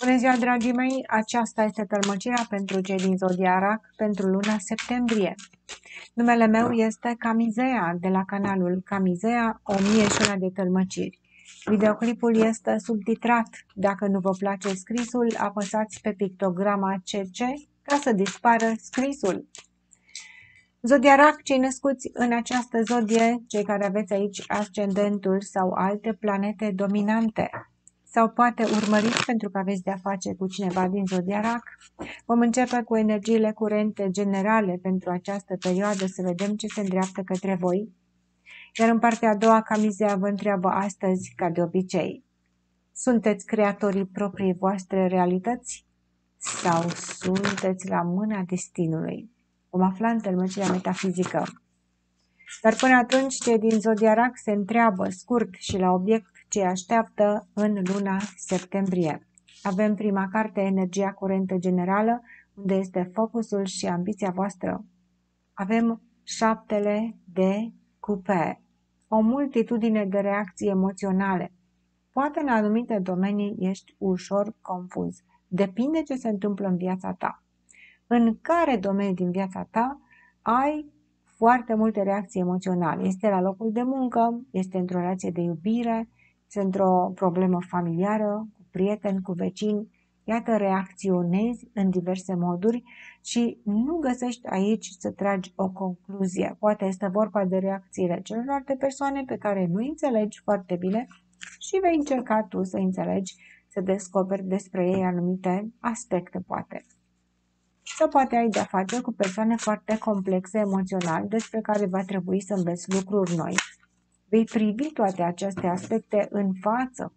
Bună ziua, dragii mei! Aceasta este tălmăcirea pentru cei din Zodia Rac pentru luna septembrie. Numele meu este Camizea, de la canalul Camizea 1001 de tălmăciri. Videoclipul este subtitrat. Dacă nu vă place scrisul, apăsați pe pictograma CC ca să dispară scrisul. Zodia Rac, cei născuți în această zodie, cei care aveți aici ascendentul sau alte planete dominante, sau poate urmăriți pentru că aveți de-a face cu cineva din Zodia Rac. Vom începe cu energiile curente generale pentru această perioadă, să vedem ce se îndreaptă către voi. Iar în partea a doua, Camizea vă întreabă astăzi, ca de obicei, sunteți creatorii proprii voastre realități sau sunteți la mâna destinului? Vom afla în tălmăcirea metafizică. Dar până atunci, cei din Zodia Rac se întreabă scurt și la obiect ce așteaptă în luna septembrie. Avem prima carte, energia curentă generală, unde este focusul și ambiția voastră. Avem 7 de cupe, o multitudine de reacții emoționale. Poate în anumite domenii ești ușor confuz. Depinde ce se întâmplă în viața ta. În care domeniu din viața ta ai foarte multe reacții emoționale. Este la locul de muncă, este într-o relație de iubire, este într-o problemă familiară, cu prieteni, cu vecini. Iată, reacționezi în diverse moduri și nu găsești aici să tragi o concluzie. Poate este vorba de reacțiile celorlalte persoane pe care nu înțelegi foarte bine și vei încerca tu să înțelegi, să descoperi despre ei anumite aspecte, poate. Sau poate ai de-a face cu persoane foarte complexe emoțional despre care va trebui să înveți lucruri noi. Vei privi toate aceste aspecte în față.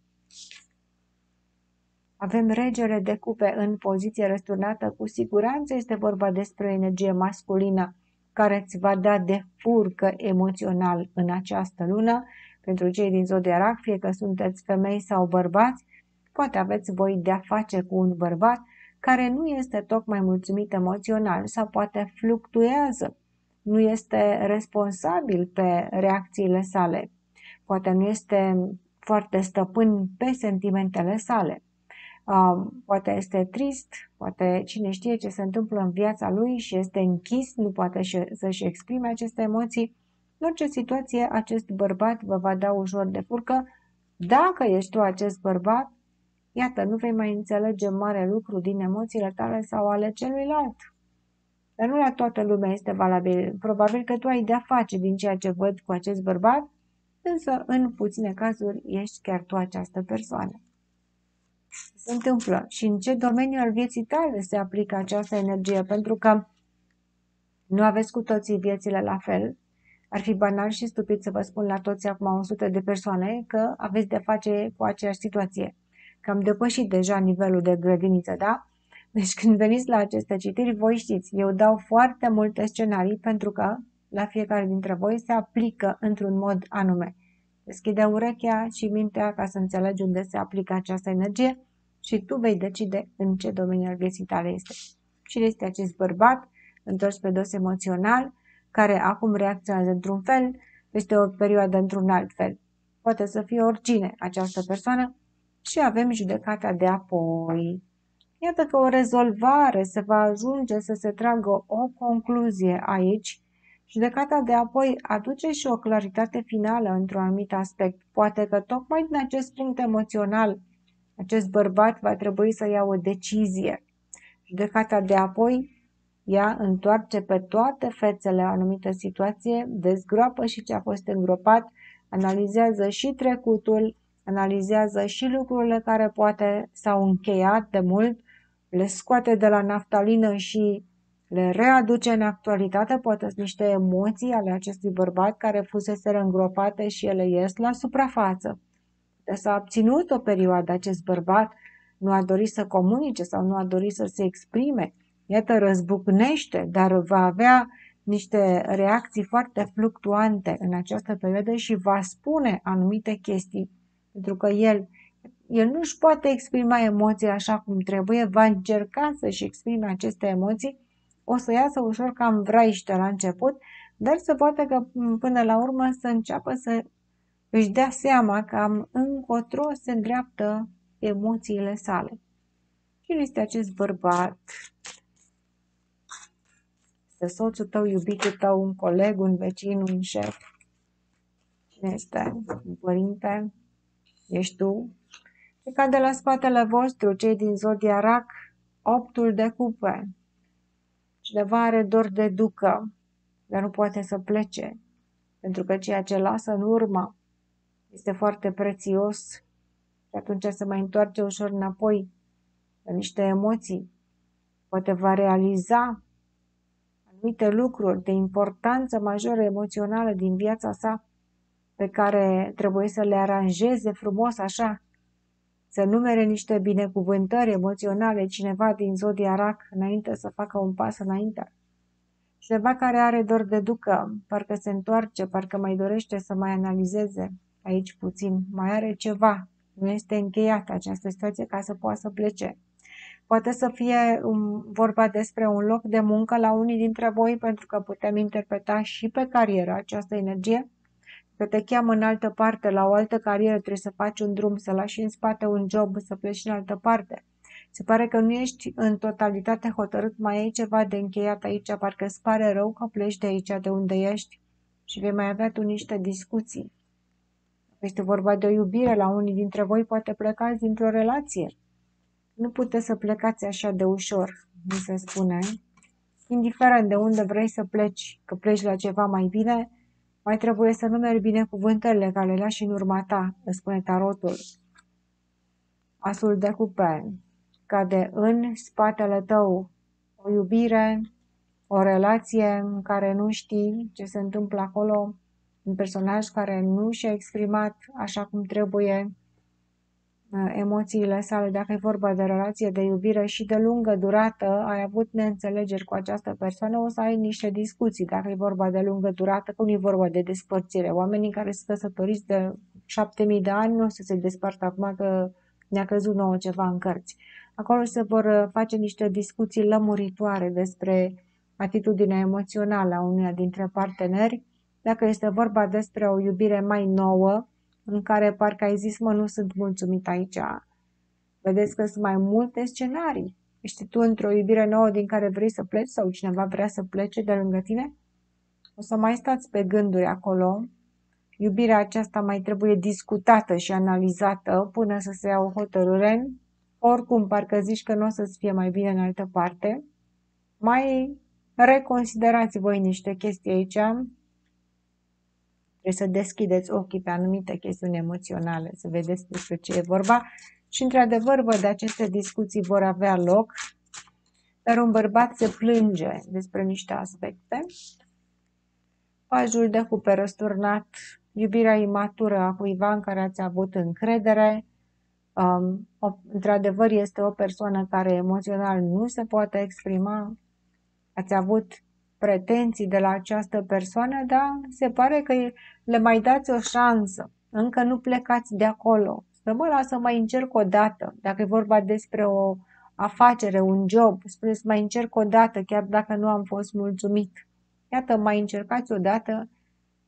Avem regele de cupe în poziție răsturnată. Cu siguranță este vorba despre o energie masculină care îți va da de furcă emoțional în această lună. Pentru cei din Zodia Rac, fie că sunteți femei sau bărbați, poate aveți voi de-a face cu un bărbat care nu este tocmai mulțumit emoțional sau poate fluctuează, nu este responsabil pe reacțiile sale, poate nu este foarte stăpân pe sentimentele sale, poate este trist, poate cine știe ce se întâmplă în viața lui și este închis, nu poate să-și exprime aceste emoții. În orice situație, acest bărbat vă va da ușor de furcă. Dacă ești tu acest bărbat, iată, nu vei mai înțelege mare lucru din emoțiile tale sau ale celuilalt. Dar nu la toată lumea este valabil. Probabil că tu ai de-a face din ceea ce văd cu acest bărbat, însă în puține cazuri ești chiar tu această persoană. Se întâmplă și în ce domeniu al vieții tale se aplică această energie, pentru că nu aveți cu toții viețile la fel. Ar fi banal și stupid să vă spun la toți acum 100 de persoane că aveți de face cu aceeași situație. Că am depășit deja nivelul de grădiniță, da? Deci când veniți la aceste citiri, voi știți, eu dau foarte multe scenarii pentru că la fiecare dintre voi se aplică într-un mod anume. Deschide urechea și mintea ca să înțelegi unde se aplică această energie și tu vei decide în ce domeniu al vieții tale este. Cine este acest bărbat întors pe dos emoțional, care acum reacționează într-un fel, este o perioadă într-un alt fel. Poate să fie oricine această persoană și avem judecata de apoi. Iată că o rezolvare se va ajunge să se tragă o concluzie aici. Judecata de apoi aduce și o claritate finală într-un anumit aspect. Poate că tocmai din acest punct emoțional, acest bărbat va trebui să ia o decizie. Judecata de apoi ea întoarce pe toate fețele o anumită situație, dezgroapă și ce a fost îngropat, analizează și trecutul, analizează și lucrurile care poate s-au încheiat de mult, le scoate de la naftalină și le readuce în actualitate, poate sunt niște emoții ale acestui bărbat care fusese îngropate și ele ies la suprafață. S-a abținut o perioadă acest bărbat, nu a dorit să comunice sau nu a dorit să se exprime. Iată, răzbucnește, dar va avea niște reacții foarte fluctuante în această perioadă și va spune anumite chestii, pentru că el nu își poate exprima emoții așa cum trebuie, va încerca să-și exprime aceste emoții, o să iasă ușor cam vraiște la început, dar se poate că până la urmă să înceapă să își dea seama cam încotro se îndreaptă emoțiile sale. Cine este acest bărbat? Este soțul tău, iubitul tău, un coleg, un vecin, un șef? Cine este? Un părinte? Ești tu? E ca de la spatele vostru, cei din zodia Rac, 8-ul de cupe. Cineva are dor de ducă, dar nu poate să plece, pentru că ceea ce lasă în urmă este foarte prețios și atunci se mai întoarce ușor înapoi la niște emoții. Poate va realiza anumite lucruri de importanță majoră emoțională din viața sa pe care trebuie să le aranjeze frumos așa, să numere niște binecuvântări emoționale cineva din zodia Rac înainte să facă un pas înainte. Cineva care are dor de ducă, parcă se întoarce, parcă mai dorește să mai analizeze aici puțin, mai are ceva, nu este încheiată această situație ca să poată să plece. Poate să fie vorba despre un loc de muncă la unii dintre voi, pentru că putem interpreta și pe carieră această energie, că te cheamă în altă parte, la o altă carieră, trebuie să faci un drum, să lași în spate un job, să pleci în altă parte. Se pare că nu ești în totalitate hotărât, mai ai ceva de încheiat aici, parcă îți pare rău că pleci de aici, de unde ești și vei mai avea tu niște discuții. Este vorba de o iubire, la unii dintre voi poate plecați dintr-o relație. Nu puteți să plecați așa de ușor, mi se spune. Indiferent de unde vrei să pleci, că pleci la ceva mai bine, mai trebuie să numeri binecuvântările care le lași în urma ta, îți spune tarotul. Asul de cupe, cade în spatele tău o iubire, o relație în care nu știi ce se întâmplă acolo, un personaj care nu și-a exprimat așa cum trebuie emoțiile sale, dacă e vorba de relație de iubire și de lungă durată, ai avut neînțelegeri cu această persoană, o să ai niște discuții. Dacă e vorba de lungă durată, că nu e vorba de despărțire. Oamenii care sunt căsătoriți de 7000 de ani nu o să se despartă acum că ne-a căzut nouă ceva în cărți. Acolo se vor face niște discuții lămuritoare despre atitudinea emoțională a unuia dintre parteneri. Dacă este vorba despre o iubire mai nouă, în care parcă ai zis, mă, nu sunt mulțumit aici. Vedeți că sunt mai multe scenarii. Ești tu într-o iubire nouă din care vrei să pleci sau cineva vrea să plece de lângă tine? O să mai stați pe gânduri acolo. Iubirea aceasta mai trebuie discutată și analizată până să se ia o hotărâre. Oricum, parcă zici că nu o să-ți fie mai bine în altă parte. Mai reconsiderați voi niște chestii aici. Trebuie să deschideți ochii pe anumite chestiuni emoționale, să vedeți despre ce e vorba. Și, într-adevăr, văd, aceste discuții vor avea loc, dar un bărbat se plânge despre niște aspecte. Pajul de cupe răsturnat, iubirea imatură a cuiva în care ați avut încredere. Într-adevăr, este o persoană care emoțional nu se poate exprima. Ați avut pretenții de la această persoană, dar se pare că le mai dați o șansă. Încă nu plecați de acolo. Să mă lasă mai încerc o dată. Dacă e vorba despre o afacere, un job, spuneți mai încerc o dată, chiar dacă nu am fost mulțumit. Iată, mai încercați o dată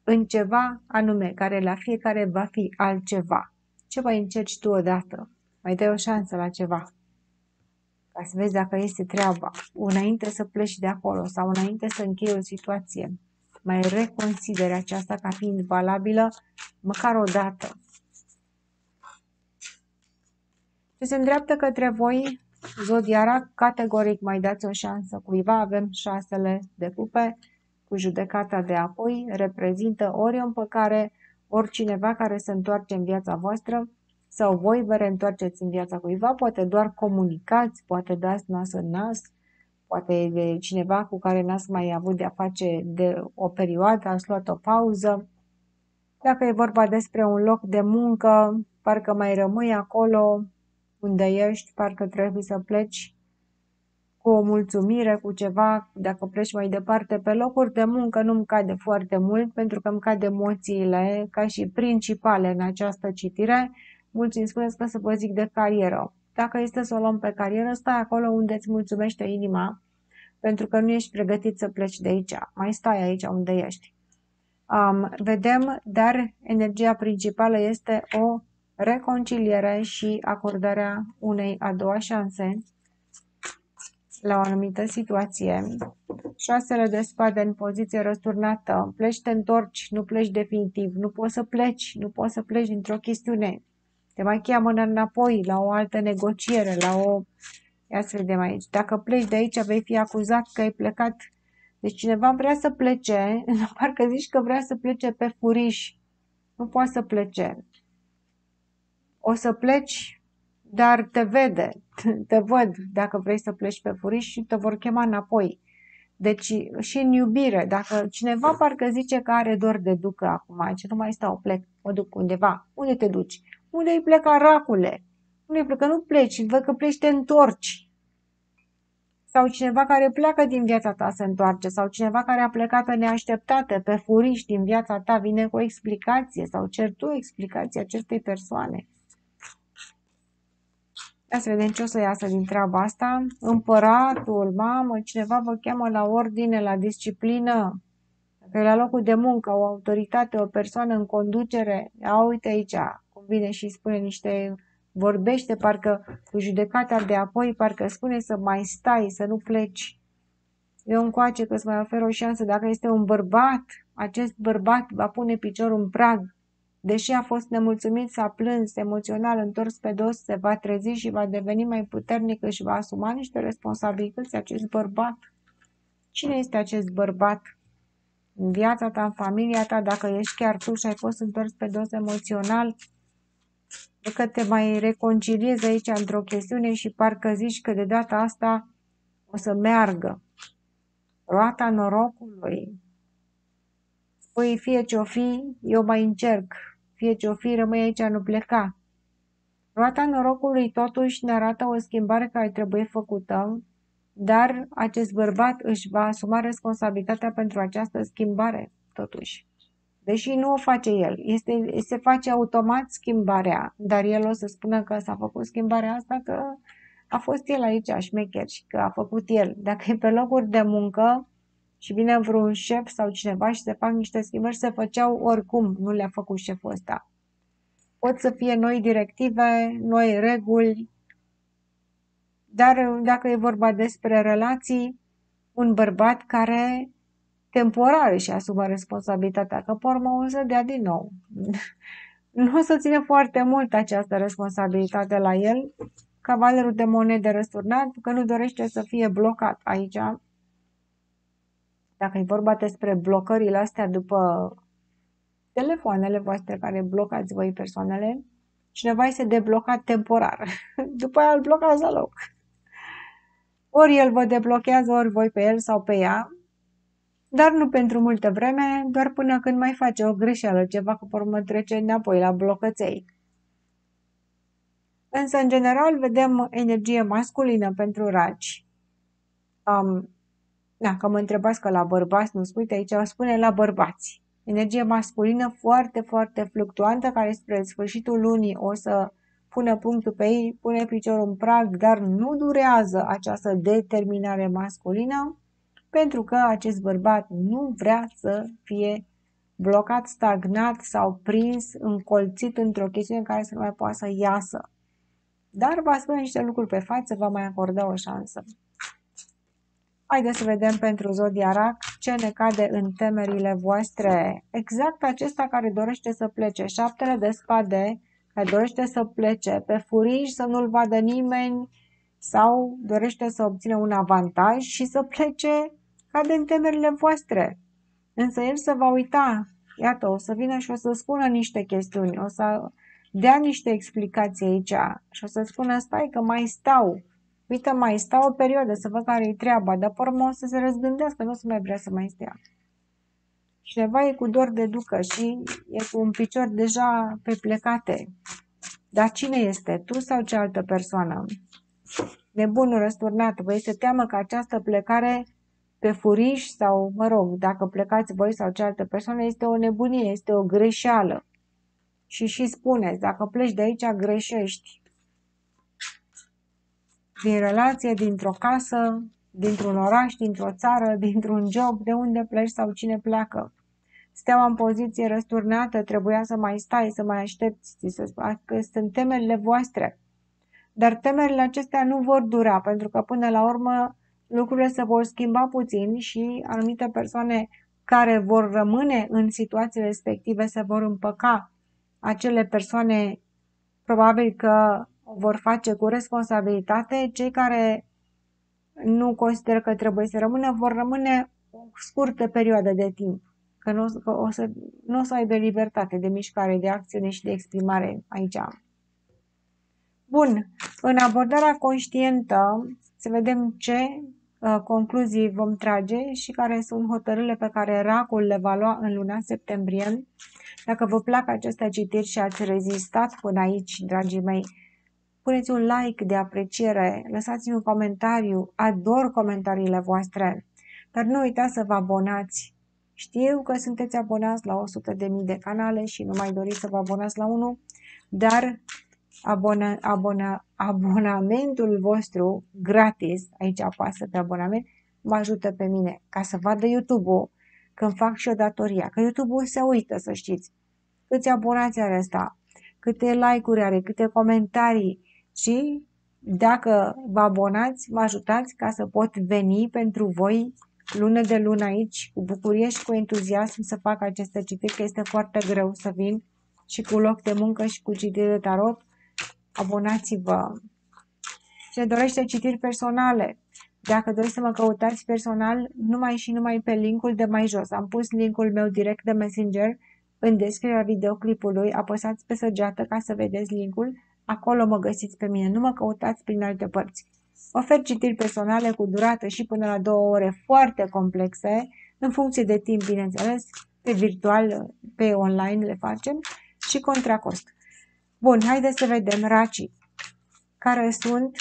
în ceva anume, care la fiecare va fi altceva. Ce mai încerci tu odată? Mai dai o șansă la ceva. Ca să vezi dacă este treaba, înainte să pleci de acolo sau înainte să închei o situație, mai reconsideri aceasta ca fiind valabilă măcar o dată. Ce se îndreaptă către voi, zodia Rac, categoric mai dați o șansă cuiva, avem 6 de cupe, cu judecata de apoi, reprezintă ori o împăcare, ori cineva care se întoarce în viața voastră, sau voi vă reîntoarceți în viața cuiva, poate doar comunicați, poate dați nas în nas, poate de cineva cu care n-ați mai avut de-a face de o perioadă, ați luat o pauză. Dacă e vorba despre un loc de muncă, parcă mai rămâi acolo unde ești, parcă trebuie să pleci cu o mulțumire, cu ceva, dacă pleci mai departe. Pe locuri de muncă nu-mi cade foarte mult, pentru că îmi cad emoțiile ca și principale în această citire. Mulți îmi spuneți că să vă zic de carieră. Dacă este să o luăm pe carieră, stai acolo unde îți mulțumește inima, pentru că nu ești pregătit să pleci de aici. Mai stai aici unde ești. Vedem, dar energia principală este o reconciliere și acordarea unei a doua șanse la o anumită situație. 6 de spade în poziție răsturnată. Pleci, te întorci, nu pleci definitiv. Nu poți să pleci, nu poți să pleci dintr-o chestiune. Te mai cheamă înapoi la o altă negociere, la o... Ia să vedem aici. Dacă pleci de aici, vei fi acuzat că ai plecat. Deci cineva vrea să plece, parcă zici că vrea să plece pe furiș. Nu poate să plece. O să pleci, dar te vede, te văd dacă vrei să pleci pe furiș și te vor chema înapoi. Deci și în iubire, dacă cineva parcă zice că are dor de ducă acum, ce nu mai stau, plec, mă duc undeva. Unde te duci? Unde îi pleca, racule? Unde îi plecă? Nu pleci, văd că pleci, te întorci. Sau cineva care pleacă din viața ta se întoarce, sau cineva care a plecat pe neașteptate, pe furiș din viața ta, vine cu o explicație sau cer tu explicație acestei persoane. Ia să vedem ce o să iasă din treaba asta. Împăratul, mamă, cineva vă cheamă la ordine, la disciplină. Dacă e la locul de muncă, o autoritate, o persoană în conducere, ia uite aici, cum vine și spune niște, vorbește parcă cu judecata de apoi, parcă spune să mai stai, să nu pleci. Eu încoace că îți mai ofer o șansă. Dacă este un bărbat, acest bărbat va pune piciorul în prag. Deși a fost nemulțumit, s-a plâns, emoțional, întors pe dos, se va trezi și va deveni mai puternic, își va asuma niște responsabilități acest bărbat. Cine este acest bărbat? În viața ta, în familia ta, dacă ești chiar tu și ai fost întors pe dos emoțional, că te mai reconciliezi aici într-o chestiune și parcă zici că de data asta o să meargă. Roata norocului. Spui, fie ce-o fi, eu mai încerc. Fie ce-o fi, rămâi aici, nu pleca. Roata norocului totuși ne arată o schimbare care trebuie făcută, dar acest bărbat își va asuma responsabilitatea pentru această schimbare, totuși. Deși nu o face el, se face automat schimbarea, dar el o să spună că s-a făcut schimbarea asta, că a fost el aici șmecher și că a făcut el. Dacă e pe locuri de muncă și vine vreun șef sau cineva și se fac niște schimbări, se făceau oricum, nu le-a făcut șeful ăsta. Pot să fie noi directive, noi reguli, dar dacă e vorba despre relații, un bărbat care temporar își asumă responsabilitatea, că pe urmă o să dea din nou. Nu o să ține foarte mult această responsabilitate la el, cavalerul de monede răsturnat, că nu dorește să fie blocat aici. Dacă e vorba despre blocările astea după telefoanele voastre care blocați voi persoanele, cineva este deblocat temporar. După aia îl blocați la loc. Ori el vă deblochează, ori voi pe el sau pe ea, dar nu pentru multă vreme, doar până când mai face o greșeală, ceva că pe urmă trece înapoi la blocăței. Însă, în general, vedem energie masculină pentru raci. Dacă mă întrebați că la bărbați nu spui, aici spune la bărbați. Energie masculină foarte, foarte fluctuantă, care spre sfârșitul lunii o să pună punctul pe ei, pune piciorul în prag, dar nu durează această determinare masculină, pentru că acest bărbat nu vrea să fie blocat, stagnat sau prins, încolțit într-o chestiune în care să nu mai poată să iasă. Dar va spune niște lucruri pe față, va mai acorda o șansă. Haideți să vedem pentru Zodia Rac ce ne cade în temerile voastre. Exact acesta care dorește să plece. 7 de spade, care dorește să plece pe furiș, să nu-l vadă nimeni sau dorește să obțină un avantaj și să plece, cade în temerile voastre. Însă el se va uita. Iată, o să vină și o să spună niște chestiuni, o să dea niște explicații aici și o să spună, stai că mai stau. Uite, mai stau o perioadă să văd care-i treaba, dar pe urmă o să se răzgândească, nu o să mai vrea să mai stea. Cineva e cu dor de ducă și e cu un picior deja pe plecate. Dar cine este? Tu sau cealaltă persoană? Nebunul răsturnat, vă este teamă că această plecare pe furiș sau, mă rog, dacă plecați voi sau cealaltă persoană, este o nebunie, este o greșeală. Și spuneți, dacă pleci de aici, greșești. Din relație, dintr-o casă, dintr-un oraș, dintr-o țară, dintr-un job, de unde pleci sau cine pleacă. Steaua în poziție răsturnată, trebuia să mai stai, să mai aștepți, să spui că sunt temerile voastre. Dar temerile acestea nu vor dura, pentru că până la urmă lucrurile se vor schimba puțin și anumite persoane care vor rămâne în situațiile respective se vor împăca. Acele persoane probabil că o vor face cu responsabilitate. Cei care nu consideră că trebuie să rămână, vor rămâne o scurtă perioadă de timp. Că nu o să aibă libertate de mișcare, de acțiune și de exprimare aici. Bun, în abordarea conștientă să vedem ce concluzii vom trage și care sunt hotărârile pe care Racul le va lua în luna septembrie. Dacă vă plac aceste citiri și ați rezistat până aici, dragii mei, puneți un like de apreciere, lăsați-mi un comentariu, ador comentariile voastre, dar nu uitați să vă abonați. Știu că sunteți abonați la 100.000 de canale și nu mai doriți să vă abonați la unul, dar abonamentul vostru gratis, aici apasă pe abonament, mă ajută pe mine ca să vadă YouTube-ul când fac și o datoria. Că YouTube-ul se uită, să știți. Câți abonați are ăsta, câte like-uri are, câte comentarii și dacă vă abonați, mă ajutați ca să pot veni pentru voi lună de lună aici, cu bucurie și cu entuziasm să fac aceste citiri, că este foarte greu să vin și cu loc de muncă și cu citiri de tarot. Abonați-vă! Se dorește citiri personale. Dacă doriți să mă căutați personal, numai pe linkul de mai jos. Am pus linkul meu direct de Messenger în descrierea videoclipului. Apăsați pe săgeată ca să vedeți linkul. Acolo mă găsiți pe mine. Nu mă căutați prin alte părți. Ofer citiri personale cu durată și până la 2 ore foarte complexe, în funcție de timp, bineînțeles, pe virtual, pe online le facem și contra cost. Bun, haideți să vedem racii. Care sunt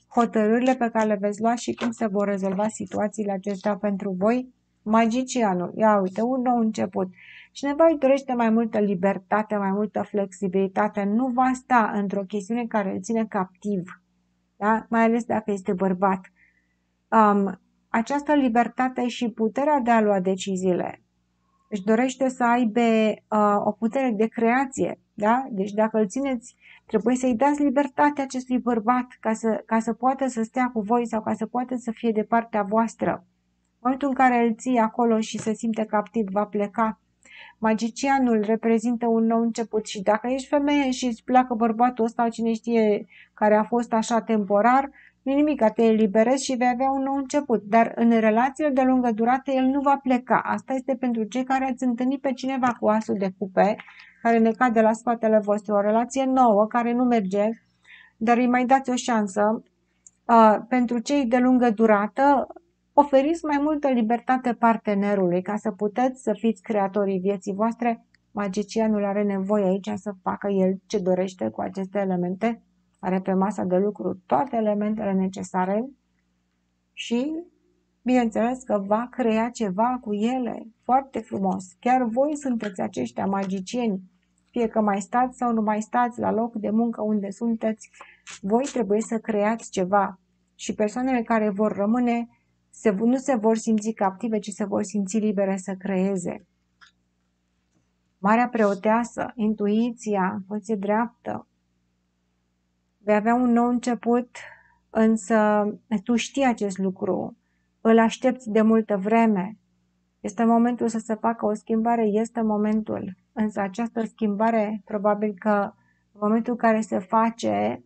hotărârile pe care le veți lua și cum se vor rezolva situațiile acestea pentru voi? Magicianul. Ia uite, un nou început. Cineva îi dorește mai multă libertate, mai multă flexibilitate. Nu va sta într-o chestiune care îl ține captiv. Da? Mai ales dacă este bărbat. Această libertate și puterea de a lua deciziile își dorește să aibă o putere de creație. Da? Deci dacă îl țineți, trebuie să-i dați libertate acestui bărbat ca să poată să stea cu voi sau ca să poată să fie de partea voastră. În momentul în care îl ții acolo și se simte captiv, va pleca. Magicianul reprezintă un nou început și dacă ești femeie și îți pleacă bărbatul ăsta, cine știe, care a fost așa temporar, nu nimic, te eliberezi și vei avea un nou început. Dar în relațiile de lungă durată el nu va pleca. Asta este pentru cei care ați întâlnit pe cineva cu asul de cupe, care ne cade la spatele vostru, o relație nouă, care nu merge, dar îi mai dați o șansă. Pentru cei de lungă durată, oferiți mai multă libertate partenerului ca să puteți să fiți creatorii vieții voastre. Magicianul are nevoie aici să facă el ce dorește cu aceste elemente. Are pe masa de lucru toate elementele necesare și, bineînțeles, că va crea ceva cu ele foarte frumos. Chiar voi sunteți aceștia magicieni, fie că mai stați sau nu mai stați la loc de muncă unde sunteți, voi trebuie să creați ceva. Și persoanele care vor rămâne nu se vor simți captive, ci se vor simți libere să creeze. Marea preoteasă, intuiția, poziție dreaptă. Vei avea un nou început, însă tu știi acest lucru, îl aștepți de multă vreme. Este momentul să se facă o schimbare, este momentul. Însă această schimbare, probabil că în momentul în care se face,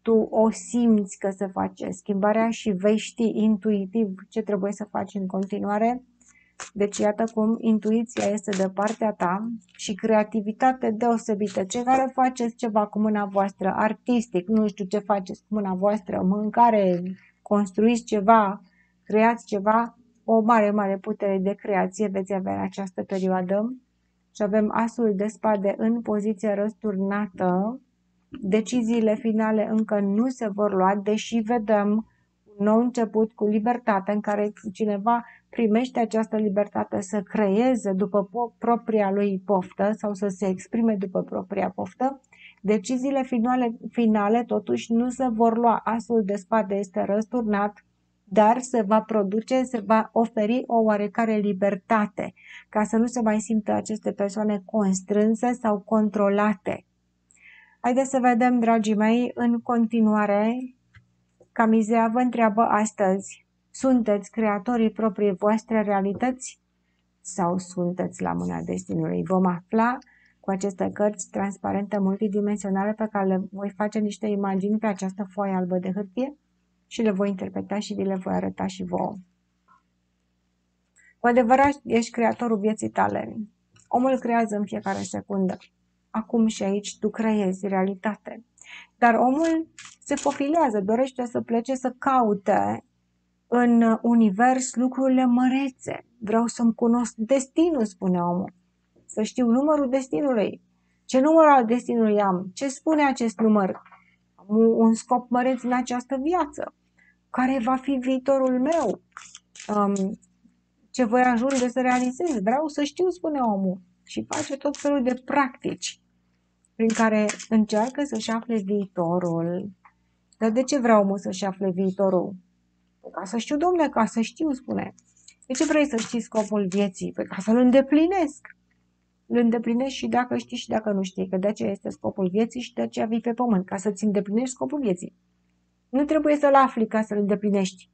tu o simți că se face schimbarea și vei ști intuitiv ce trebuie să faci în continuare. Deci iată cum intuiția este de partea ta și creativitate deosebită. Cei care faceți ceva cu mâna voastră, artistic, nu știu ce faceți cu mâna voastră, mâncare, construiți ceva, creați ceva, o mare, mare putere de creație veți avea în această perioadă. Și avem asul de spade în poziție răsturnată. Deciziile finale încă nu se vor lua, deși vedem un nou început cu libertate în care cineva primește această libertate să creeze după propria lui poftă sau să se exprime după propria poftă. Deciziile finale totuși nu se vor lua. Asul de spade este răsturnat, dar se va produce, se va oferi o oarecare libertate ca să nu se mai simtă aceste persoane constrânse sau controlate. Haideți să vedem, dragii mei, în continuare, Camizea vă întreabă astăzi, Sunteți creatorii proprii voastre realități sau sunteți la mâna destinului? Vom afla cu aceste cărți transparente multidimensionale pe care le voi face niște imagini pe această foaie albă de hârtie și le voi interpreta și vi le voi arăta și vouă. Cu adevărat, ești creatorul vieții tale. Omul creează în fiecare secundă. Acum și aici tu creezi realitate. Dar omul se fofilează, dorește să plece să caute în univers lucrurile mărețe. Vreau să-mi cunosc destinul, spune omul. Să știu numărul destinului. Ce număr al destinului am? Ce spune acest număr? Am un scop măreț în această viață. Care va fi viitorul meu? Ce voi ajunge să realizez? Vreau să știu, spune omul. Și face tot felul de practici prin care încearcă să-și afle viitorul. Dar de ce vrea omul să-și afle viitorul? Ca să știu, domnule, ca să știu, spune. De ce vrei să știi scopul vieții? Păi ca să-l îndeplinesc. Îl îndeplinești și dacă știi și dacă nu știi, că de aceea este scopul vieții și de aceea vii pe pământ, ca să-ți îndeplinești scopul vieții. Nu trebuie să-l afli ca să-l îndeplinești.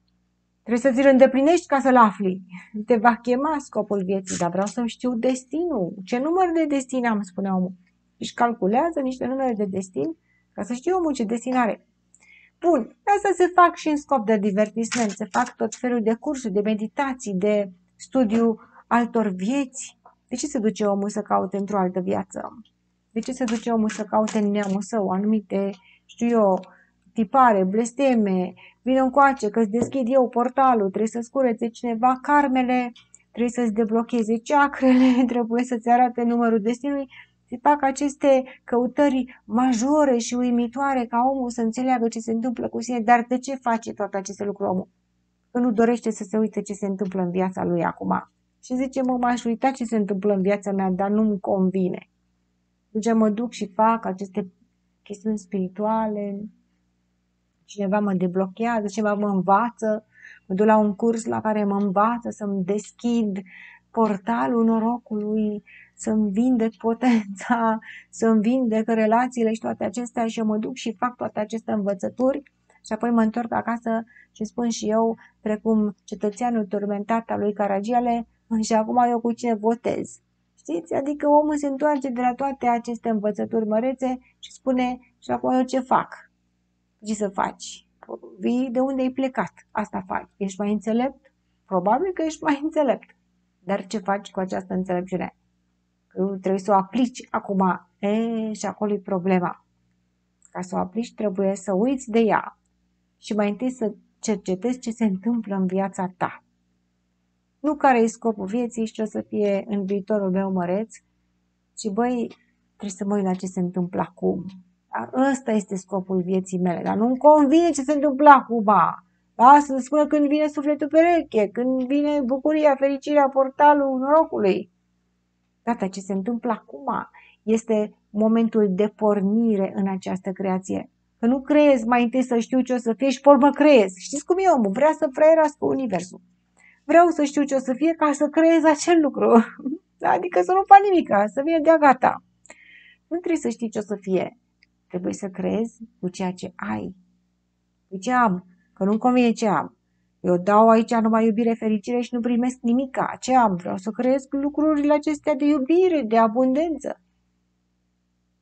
Trebuie să ți-l îndeplinești ca să-l afli. Te va chema scopul vieții, dar vreau să știu destinul. Ce număr de destin am, spune omul. Își calculează niște numere de destin ca să știe omul ce destin are. Bun, asta se fac și în scop de divertisment. Se fac tot felul de cursuri, de meditații, de studiu altor vieți. De ce se duce omul să caute într-o altă viață? De ce se duce omul să caute în neamul său anumite, știu eu, tipare, blesteme, vină încoace că-ți deschid eu portalul, trebuie să-ți curețe cineva karmele, trebuie să-ți deblocheze ceacrele, trebuie să-ți arate numărul destinului. Se fac aceste căutări majore și uimitoare ca omul să înțeleagă ce se întâmplă cu sine, dar de ce face toate aceste lucruri omul? Că nu dorește să se uite ce se întâmplă în viața lui acum. Și zice, m-aș uita ce se întâmplă în viața mea, dar nu-mi convine. Deci mă duc și fac aceste chestiuni spirituale, cineva mă deblochează, cineva mă învață, mă duc la un curs la care mă învață să-mi deschid portalul norocului, să-mi vindec potența, să-mi vindec relațiile și toate acestea și eu mă duc și fac toate aceste învățături și apoi mă întorc acasă și spun și eu, precum cetățeanul turmentat al lui Caragiale, și acum eu cu cine votez. Știți? Adică omul se întoarce de la toate aceste învățături mărețe și spune, și acum eu ce fac? Ce să faci? Vii de unde ai plecat. Asta faci. Ești mai înțelept? Probabil că ești mai înțelept. Dar ce faci cu această înțelepciune? Că trebuie să o aplici acum. Și acolo e problema. Ca să o aplici trebuie să uiți de ea și mai întâi să cercetezi ce se întâmplă în viața ta. Nu care e scopul vieții și ce o să fie în viitorul meu măreț, ci băi, trebuie să mă uit la ce se întâmplă acum. Ăsta este scopul vieții mele, dar nu-mi convine ce se întâmplă acum. Lasă să spună când vine sufletul pereche, când vine bucuria, fericirea, portalul norocului. Gata, ce se întâmplă acum este momentul de pornire în această creație. Că nu creezi mai întâi să știu ce o să fie și pe urmă creezi. Știți cum e omul? Vrea să fraierască universul. Vreau să știu ce o să fie ca să creez acel lucru. Adică să nu fac nimica, să vină de-a gata. Nu trebuie să știi ce o să fie. Trebuie să creezi cu ceea ce ai. Cu ce am. Că nu-mi convine ce am. Eu dau aici numai iubire, fericire și nu primesc nimica. Ce am? Vreau să creez lucrurile acestea de iubire, de abundență.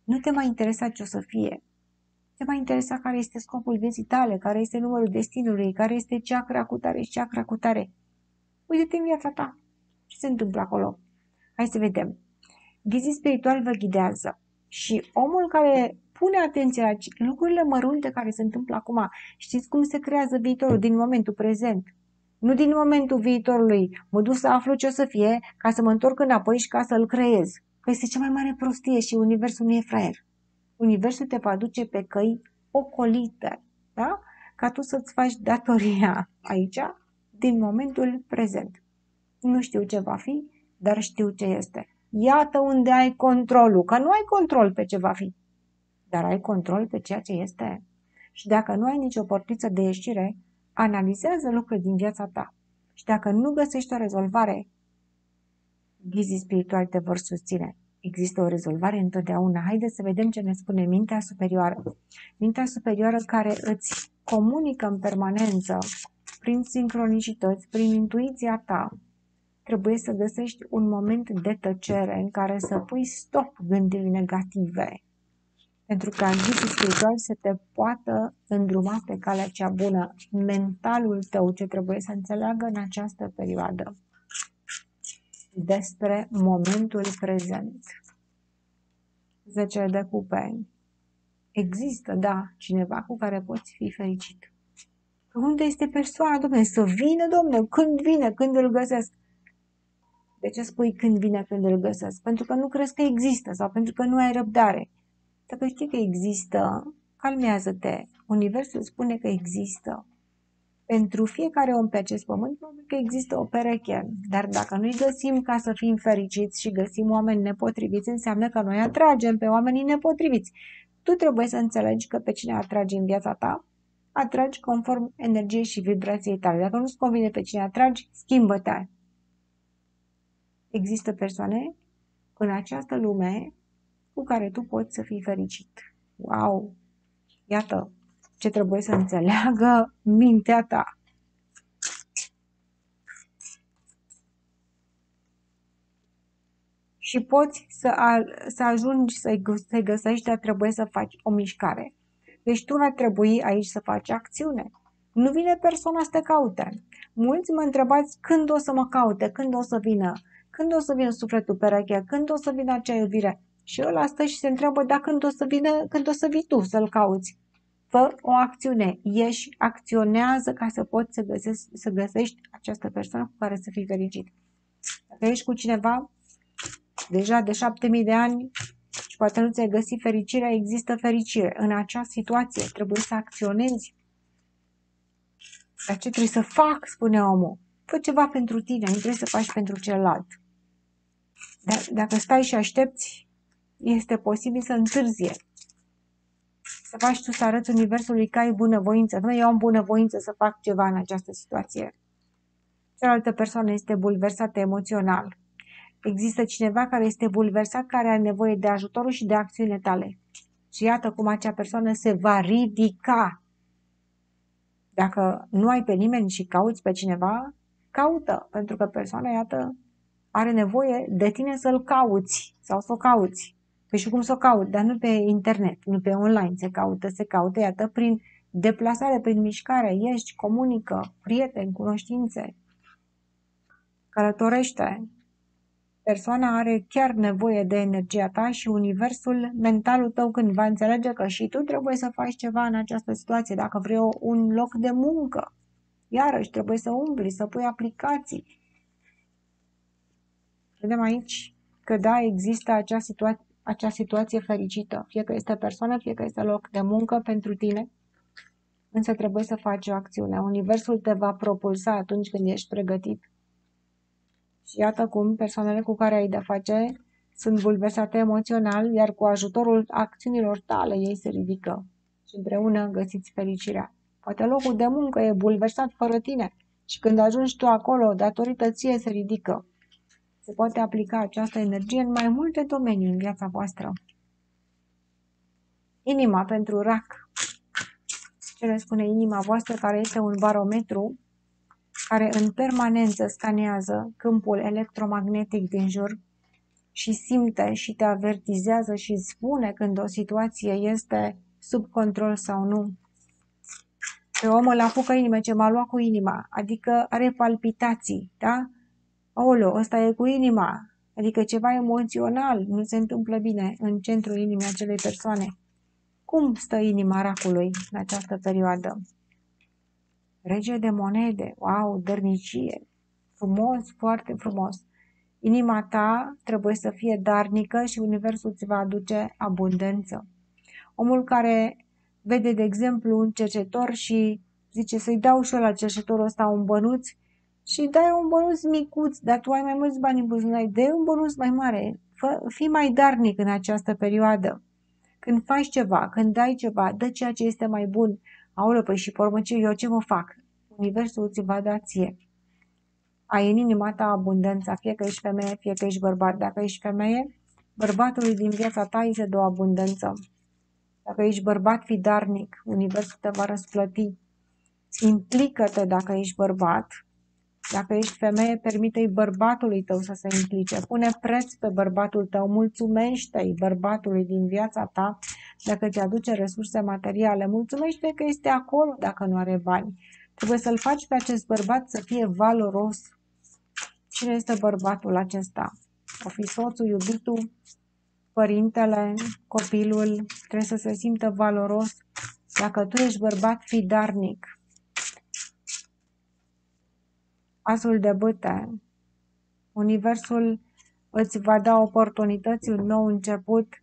Nu te mai interesa ce o să fie. Te mai interesa care este scopul vieții tale, care este numărul destinului, care este chakra cu tare și chakra cu tare. Uite-te în viața ta. Ce se întâmplă acolo? Hai să vedem. Ghizii spiritual vă ghidează. Și omul care pune atenție la lucrurile mărunte care se întâmplă acum, știți cum se creează viitorul din momentul prezent. Nu din momentul viitorului. Mă duc să aflu ce o să fie ca să mă întorc înapoi și ca să-l creez. Că este cea mai mare prostie și universul nu e fraier. Universul te va duce pe căi ocolite, da? Ca tu să-ți faci datoria aici din momentul prezent. Nu știu ce va fi, dar știu ce este. Iată unde ai controlul, că nu ai control pe ce va fi, dar ai control pe ceea ce este. Și dacă nu ai nicio portiță de ieșire, analizează lucruri din viața ta. Și dacă nu găsești o rezolvare, ghizii spirituali te vor susține. Există o rezolvare întotdeauna. Haideți să vedem ce ne spune mintea superioară. Mintea superioară care îți comunică în permanență prin sincronicități, prin intuiția ta, trebuie să găsești un moment de tăcere în care să pui stop gândirii negative, pentru ca ghidul spiritual să te poată îndruma pe calea cea bună. Mentalul tău ce trebuie să înțeleagă în această perioadă despre momentul prezent. 10 de cupe. Există, da, cineva cu care poți fi fericit. Unde este persoana, domnule? Să vină, domnule, când vine, când îl găsesc. De ce spui când vine, când îl găsesc? Pentru că nu crezi că există sau pentru că nu ai răbdare. Dacă știi că există, calmează-te. Universul spune că există. Pentru fiecare om pe acest pământ, probabil că există o pereche. Dar dacă nu-i găsim ca să fim fericiți și găsim oameni nepotriviți, înseamnă că noi atragem pe oamenii nepotriviți. Tu trebuie să înțelegi că pe cine atragi în viața ta, atragi conform energiei și vibrației tale. Dacă nu-ți convine pe cine atragi, schimbă-te. Există persoane în această lume cu care tu poți să fii fericit. Wow! Iată ce trebuie să înțeleagă mintea ta. Și poți să ajungi să-i găsești, dar trebuie să faci o mișcare. Deci tu ar trebui aici să faci acțiune. Nu vine persoana să te caute. Mulți mă întrebați când o să mă caute, când o să vină, când o să vină sufletul pereche, când o să vină acea iubire. Și ăla stă și se întreabă, da, când o să vină, când o să vii tu să-l cauți. Fă o acțiune, ieși, acționează ca să poți să găsești această persoană cu care să fii fericit. Dacă ești cu cineva deja de 7000 de ani și poate nu ți-ai găsit fericirea, există fericire. În acea situație trebuie să acționezi. Dar ce trebuie să fac, spune omul? Fă ceva pentru tine, nu trebuie să faci pentru celălalt. Dar dacă stai și aștepți, este posibil să întârzie. Să faci tu să arăți universului că ai bunăvoință. Nu, eu am bunăvoință să fac ceva în această situație. Cealaltă persoană este bulversată emoțional. Există cineva care este bulversat, care are nevoie de ajutorul și de acțiunile tale. Și iată cum acea persoană se va ridica. Dacă nu ai pe nimeni și cauți pe cineva, caută, pentru că persoana, iată, are nevoie de tine să-l cauți sau să o cauți. Păi și cum să o cauți? Dar nu pe internet, nu pe online se caută, iată, prin deplasare, prin mișcare, ieși, comunică, prieteni, cunoștințe, călătorește. Persoana are chiar nevoie de energia ta și universul, mentalul tău, când va înțelege că și tu trebuie să faci ceva în această situație, dacă vrei un loc de muncă. Iarăși trebuie să umbli, să pui aplicații. Vedem aici că da, există acea situație fericită. Fie că este persoană, fie că este loc de muncă pentru tine, însă trebuie să faci o acțiune. Universul te va propulsa atunci când ești pregătit. Și iată cum persoanele cu care ai de-a face sunt bulversate emoțional, iar cu ajutorul acțiunilor tale ei se ridică și împreună găsiți fericirea. Poate locul de muncă e bulversat fără tine și când ajungi tu acolo, datorită ție se ridică. Se poate aplica această energie în mai multe domenii în viața voastră. Inima pentru rac. Ce le spune inima voastră, care este un barometru care în permanență scanează câmpul electromagnetic din jur și simte și te avertizează și spune când o situație este sub control sau nu. Pe omul îl apucă inima, ce m-a luat cu inima, adică are palpitații, da? Aoleu, ăsta e cu inima, adică ceva emoțional, nu se întâmplă bine în centrul inimii acelei persoane. Cum stă inima racului în această perioadă? Rege de monede, wow, dărnicie, frumos, foarte frumos. Inima ta trebuie să fie darnică și universul îți va aduce abundență. Omul care vede, de exemplu, un cercetor și zice să-i dau și eu la cercetorul ăsta un bănuț și dai un bănuț micuț, dar tu ai mai mulți bani în buzunar, dai un bănuț mai mare, fii mai darnic în această perioadă. Când faci ceva, când dai ceva, dă ceea ce este mai bun. Aoleu, păi și pe urmă eu ce mă fac? Universul îți va da ție. Ai în inima ta abundența, fie că ești femeie, fie că ești bărbat. Dacă ești femeie, bărbatului din viața ta îi se dă o abundență. Dacă ești bărbat, fii darnic, universul te va răsplăti. Implică-te dacă ești bărbat. Dacă ești femeie, permite-i bărbatului tău să se implice. Pune preț pe bărbatul tău, mulțumește-i bărbatului din viața ta dacă îți aduce resurse materiale. Mulțumește că este acolo dacă nu are bani. Trebuie să-l faci pe acest bărbat să fie valoros. Cine este bărbatul acesta? O fi soțul, iubitul, părintele, copilul. Trebuie să se simtă valoros. Dacă tu ești bărbat, fii darnic. Asul de bâte. Universul îți va da oportunități, un nou început,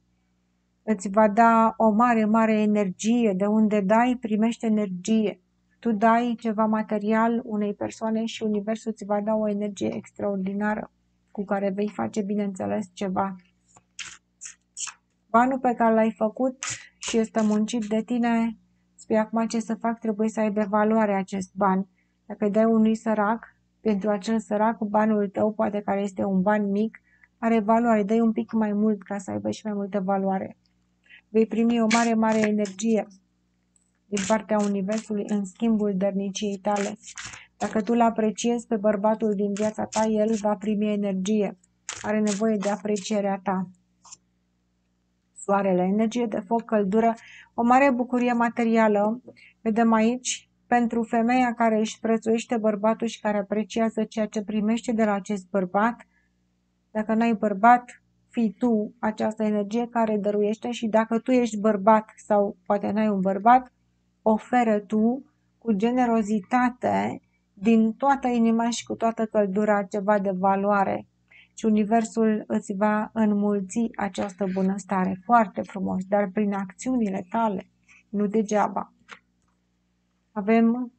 îți va da o mare, mare energie. De unde dai, primești energie. Tu dai ceva material unei persoane și universul îți va da o energie extraordinară cu care vei face, bineînțeles, ceva. Banul pe care l-ai făcut și este muncit de tine, spui acum ce să fac, trebuie să aibă valoare acest ban. Dacă îi dai unui sărac, pentru acel sărac, banul tău, poate care este un ban mic, are valoare. Dai un pic mai mult ca să aibă și mai multă valoare. Vei primi o mare, mare energie din partea Universului în schimbul dărniciei tale. Dacă tu îl apreciezi pe bărbatul din viața ta, el va primi energie. Are nevoie de aprecierea ta. Soarele, energie de foc, căldură, o mare bucurie materială. Vedem aici, pentru femeia care își prețuiește bărbatul și care apreciază ceea ce primește de la acest bărbat. Dacă n-ai bărbat, fii tu această energie care dăruiește și dacă tu ești bărbat sau poate n-ai un bărbat, oferă tu cu generozitate din toată inima și cu toată căldura ceva de valoare. Și Universul îți va înmulți această bunăstare foarte frumos, dar prin acțiunile tale, nu degeaba. Avem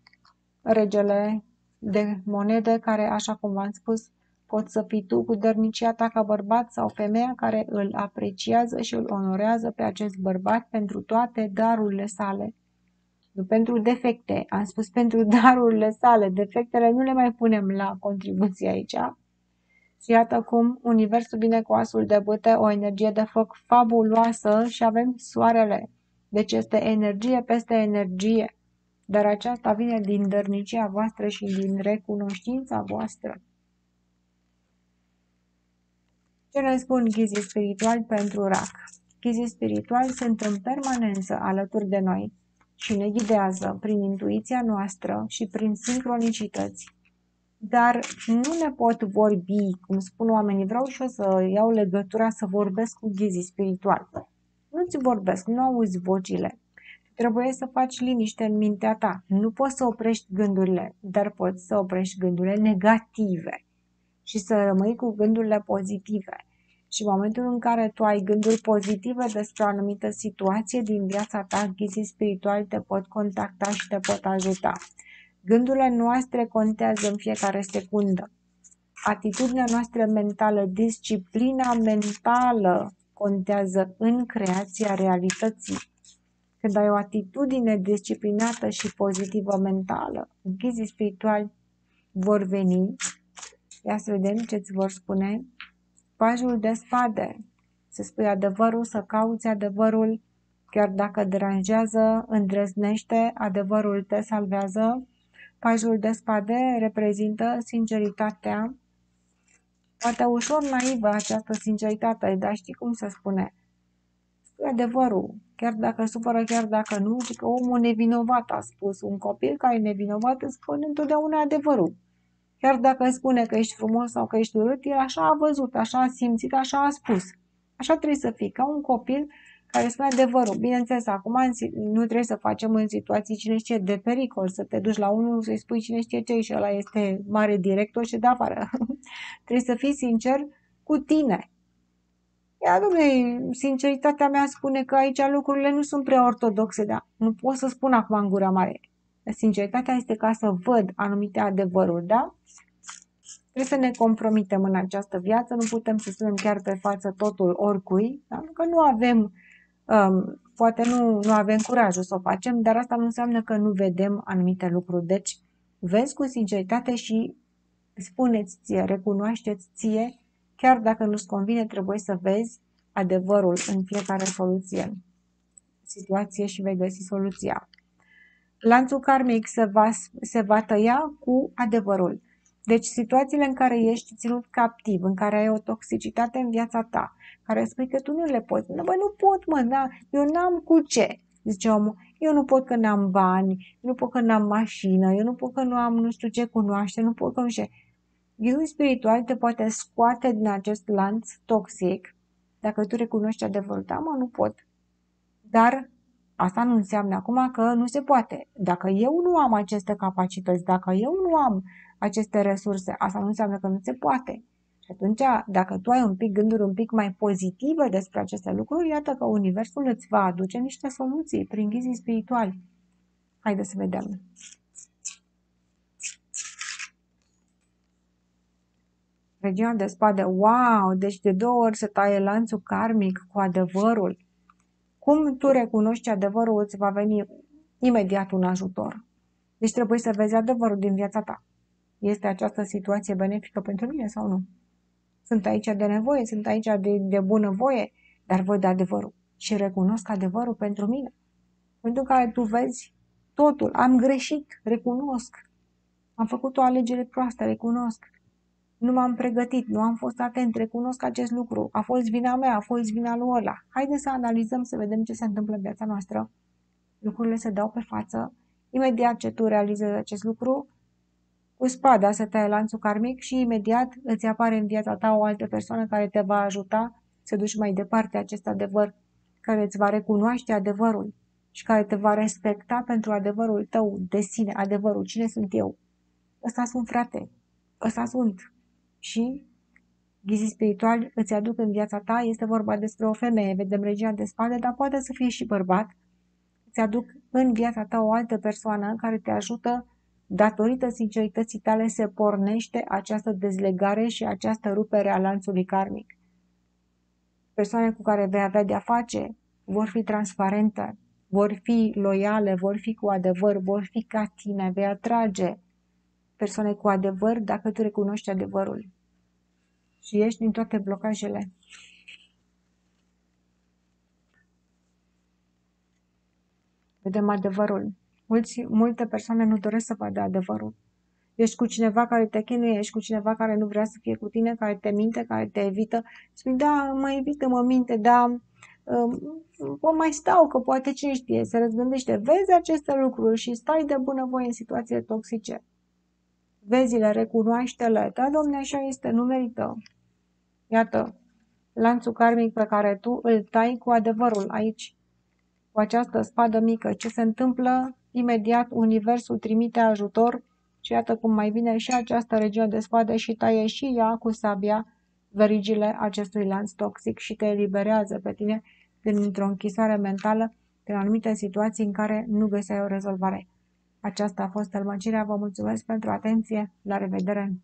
regele de monede care, așa cum v-am spus, poți să fii tu cu dărnicia ta ca bărbat sau femeia care îl apreciază și îl onorează pe acest bărbat pentru toate darurile sale. Nu pentru defecte, am spus pentru darurile sale. Defectele nu le mai punem la contribuție aici. Și iată cum Universul vine cu asul de bâte, o energie de foc fabuloasă și avem soarele. Deci este energie peste energie. Dar aceasta vine din dărnicia voastră și din recunoștința voastră. Ce ne spun ghizii spirituali pentru rac? Ghizii spirituali sunt în permanență alături de noi și ne ghidează prin intuiția noastră și prin sincronicități. Dar nu ne pot vorbi, cum spun oamenii, vreau și eu să iau legătura să vorbesc cu ghizii spirituali. Nu-ți vorbesc, nu auzi vocile. Trebuie să faci liniște în mintea ta. Nu poți să oprești gândurile, dar poți să oprești gândurile negative și să rămâi cu gândurile pozitive. Și în momentul în care tu ai gânduri pozitive despre o anumită situație din viața ta, ghizii spirituali te pot contacta și te pot ajuta. Gândurile noastre contează în fiecare secundă. Atitudinea noastră mentală, disciplina mentală contează în creația realității. Când ai o atitudine disciplinată și pozitivă mentală, ghizii spirituali vor veni. Ia să vedem ce îți vor spune. Pajul de spade. Să spui adevărul, să cauți adevărul, chiar dacă deranjează, îndrăznește, adevărul te salvează. Pajul de spade reprezintă sinceritatea. Poate ușor naivă această sinceritate, dar știi cum se spune? Spui adevărul, chiar dacă supără, chiar dacă nu, și că omul nevinovat a spus. Un copil care e nevinovat îți spune întotdeauna adevărul. Chiar dacă îți spune că ești frumos sau că ești urât, el așa a văzut, așa a simțit, așa a spus. Așa trebuie să fii, ca un copil care spune adevărul. Bineînțeles, acum nu trebuie să facem în situații cine știe de pericol, să te duci la unul să-i spui cine știe ce și ăla este mare director și de afară. Trebuie să fii sincer cu tine. Ia, dom'le, sinceritatea mea spune că aici lucrurile nu sunt prea ortodoxe, dar nu pot să spun acum în gura mare. Sinceritatea este ca să văd anumite adevăruri, da? Trebuie să ne compromitem în această viață, nu putem să spunem chiar pe față totul oricui, da? Că nu avem, poate nu avem curajul să o facem, dar asta nu înseamnă că nu vedem anumite lucruri. Deci, vezi cu sinceritate și spuneți ție, recunoașteți ție, chiar dacă nu-ți convine, trebuie să vezi adevărul în fiecare situație și vei găsi soluția. Lanțul karmic se va tăia cu adevărul. Deci situațiile în care ești ținut captiv, în care ai o toxicitate în viața ta, care spui că tu nu le poți. Bă, nu pot, mă, da, eu n-am cu ce. Zice omul, eu nu pot că n-am bani, eu nu pot că n-am mașină, eu nu pot că nu am nu știu ce cunoaște, nu pot că nu știu ce. Ghidul spiritual te poate scoate din acest lanț toxic dacă tu recunoști adevărul. Da, mă, nu pot. Dar asta nu înseamnă acum că nu se poate. Dacă eu nu am aceste capacități, dacă eu nu am aceste resurse, asta nu înseamnă că nu se poate. Și atunci, dacă tu ai un pic gânduri un pic mai pozitive despre aceste lucruri, iată că Universul îți va aduce niște soluții prin ghizii spirituali. Haideți să vedem. Regina de spade, wow, deci de 2 ori se taie lanțul karmic cu adevărul. Cum tu recunoști adevărul, îți va veni imediat un ajutor. Deci trebuie să vezi adevărul din viața ta. Este această situație benefică pentru mine sau nu? Sunt aici de nevoie, sunt aici de bunăvoie, dar văd adevărul și recunosc adevărul pentru mine. Pentru că tu vezi totul, am greșit, recunosc. Am făcut o alegere proastă, recunosc. Nu m-am pregătit, nu am fost atent, recunosc acest lucru. A fost vina mea, a fost vina lui ăla. Haideți să analizăm, să vedem ce se întâmplă în viața noastră. Lucrurile se dau pe față. Imediat ce tu realizezi acest lucru, cu spada se taie lanțul karmic și imediat îți apare în viața ta o altă persoană care te va ajuta să duci mai departe acest adevăr, care îți va recunoaște adevărul și care te va respecta pentru adevărul tău de sine, adevărul. Cine sunt eu? Ăsta sunt, frate. Ăsta sunt. Și ghizii spirituali îți aduc în viața ta, este vorba despre o femeie, vedem regina de spade, dar poate să fie și bărbat. Îți aduc în viața ta o altă persoană care te ajută, datorită sincerității tale se pornește această dezlegare și această rupere a lanțului karmic. Persoane cu care vei avea de-a face vor fi transparente, vor fi loiale, vor fi cu adevăr, vor fi ca tine, vei atrage persoane cu adevăr dacă tu recunoști adevărul și ieși din toate blocajele. Vedem adevărul. Multe persoane nu doresc să vadă adevărul. Ești cu cineva care te chinuie, ești cu cineva care nu vrea să fie cu tine, care te minte, care te evită. Spui, da, mă evită, mă minte, da, mai stau, că poate cine știe, se răzgândește. Vezi aceste lucruri și stai de bunăvoie în situații toxice. Vezi-le, recunoaște-le. Da, domne, așa este, nu merită. Iată, lanțul karmic pe care tu îl tai cu adevărul aici, cu această spadă mică. Ce se întâmplă? Imediat Universul trimite ajutor și iată cum mai vine și această regiune de spade și taie și ea cu sabia verigile acestui lanț toxic și te eliberează pe tine dintr-o închisoare mentală, din anumite situații în care nu găseai o rezolvare. Aceasta a fost tălmăcirea. Vă mulțumesc pentru atenție. La revedere!